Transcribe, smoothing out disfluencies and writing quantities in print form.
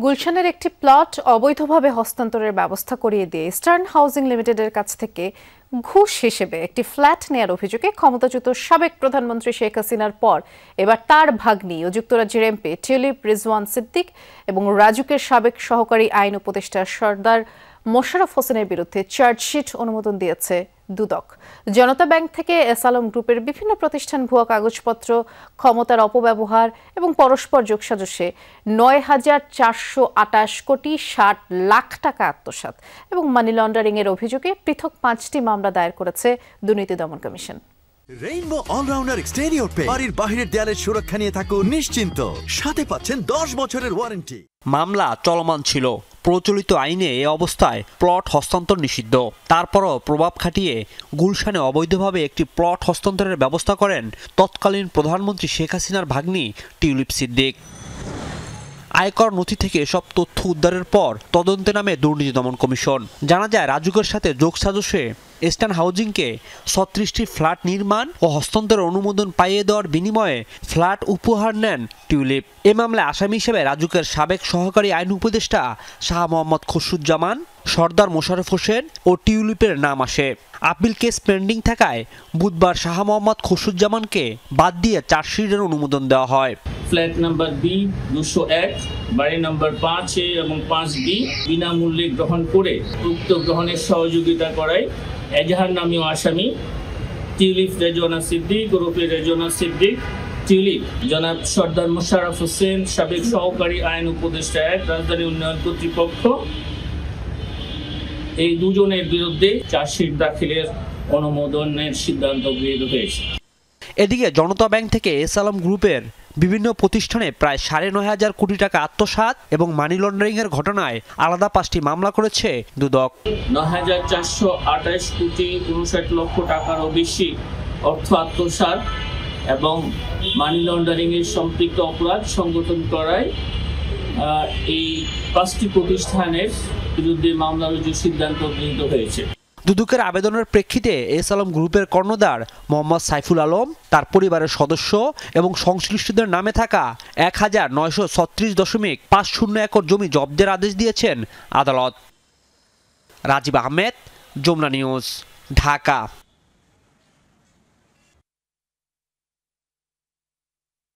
গুলশানের একটি প্লট অবৈধভাবে হস্তান্তরের ব্যবস্থা করিয়ে দিয়ে ইস্টার্ন হাউজিং লিমিটেডের কাছ থেকে ঘুষ হিসেবে একটি ফ্ল্যাট নেয়ার অভিযোগে ক্ষমতাচ্যুত সাবেক প্রধানমন্ত্রী শেখ হাসিনার পর এবার তার ভাগ্নি ও যুক্তরাজ্যের এমপি টিউলিপ রিজওয়ান সিদ্দিক এবং রাজুকের সাবেক সহকারী আইন উপদেষ্টা সরদার মোশাররফ হোসেনের বিরুদ্ধে চার্জশিট অনুমোদন দিয়েছে দুদক। জনতা ব্যাংক থেকে এস আলম গ্রুপের বিভিন্ন প্রতিষ্ঠান ভুয়া কাগজপত্র, ক্ষমতার অপব্যবহার এবং পরস্পর যোগসাজশে ৯,৪২৮ কোটি ৬০ লাখ টাকা আত্মসাৎ এবং মানি লন্ডারিং এর অভিযোগে পৃথক ৫টি মামলা দায়ের করেছে দুর্নীতি দমন কমিশন। রেইনবো অলরাউন্ডার এক্সটেরিয়র পেইন্ট বাড়ির বাহিরের দেয়ালের সুরক্ষা নিয়ে থাকুন নিশ্চিন্ত, সাথে পাচ্ছেন ১০ বছরের ওয়ারেন্টি। মামলা চলমান ছিল। প্রচলিত আইনে এ অবস্থায় প্লট হস্তান্তর নিষিদ্ধ। তারপরও প্রভাব খাটিয়ে গুলশানে অবৈধভাবে একটি প্লট হস্তান্তরের ব্যবস্থা করেন তৎকালীন প্রধানমন্ত্রী শেখ হাসিনার ভাগ্নি টিউলিপ সিদ্দিক। আয়কর নথি থেকে এসব তথ্য উদ্ধারের পর তদন্তে নামে দুর্নীতি দমন কমিশন। জানা যায় রাজুকের সাথে যোগসাজশে ইস্টার্ন হাউজিংকে ৩৬টি ফ্ল্যাট নির্মাণ ও হস্তান্তরের অনুমোদন পাইয়ে দেওয়ার বিনিময়ে ফ্ল্যাট উপহার নেন টিউলিপ। এ মামলায় আসামি হিসেবে রাজুকের সাবেক সহকারী আইন উপদেষ্টা শাহ মোহাম্মদ খসরুজ্জামান, সরদার মোশাররফ হোসেন ও টিউলিপের নাম আসে। আপিল কেস পেন্ডিং থাকায় বুধবার শাহ মোহাম্মদ খসরুজ্জামানকে বাদ দিয়ে চার্জশিটের অনুমোদন দেওয়া হয়। ফ্ল্যাট নাম্বার বি ২০১, বাড়ি নাম্বার 5A এবং 5B বিনামূল্যে গ্রহণ করে উক্ত গ্রহণের সহযোগিতা করায় এজাহার নামীয় আসামি টিউলিপ রেজওয়ানা সিদ্দিক ওরফে রেজওয়ানা সিদ্দিক, টিউলিপ জনাব সরদার মোশাররফ হোসেন, সাবেক সহকারী আইন উপদেষ্টা ১, রাজধানী উন্নয়ন কর্তৃপক্ষ, এই দুজনের বিরুদ্ধে চার্জশিট দাখিলের অনুমোদনের সিদ্ধান্ত গৃহীত হয়েছে। এদিকে জনতা ব্যাংক থেকে এস আলম গ্রুপের বিভিন্ন প্রতিষ্ঠানে প্রায় ৯,৫০০ কোটি টাকা আত্মসাৎ এবং মানি লন্ডারিং এর ঘটনায় আলাদা ৫টি মামলা করেছে দুদক। ৯,৪২৮ কোটি ৫৯ লক্ষ টাকারও বেশি অর্থ আত্মসাৎ এবং মানি লন্ডারিং এর সম্পৃক্ত অপরাধ সংগঠন করায় এই ৫টি প্রতিষ্ঠানের বিরুদ্ধে মামলা রুজুর সিদ্ধান্ত গৃহীত হয়েছে। দুদকের আবেদনের প্রেক্ষিতে এস আলম গ্রুপের কর্ণধার মোহাম্মদ সাইফুল আলম, তার পরিবারের সদস্য এবং সংশ্লিষ্টদের নামে থাকা ১,৯৩৬.৫০ একর জমি জব্দের আদেশ দিয়েছেন আদালত। রাজীব আহমেদ, যমুনা নিউজ, ঢাকা।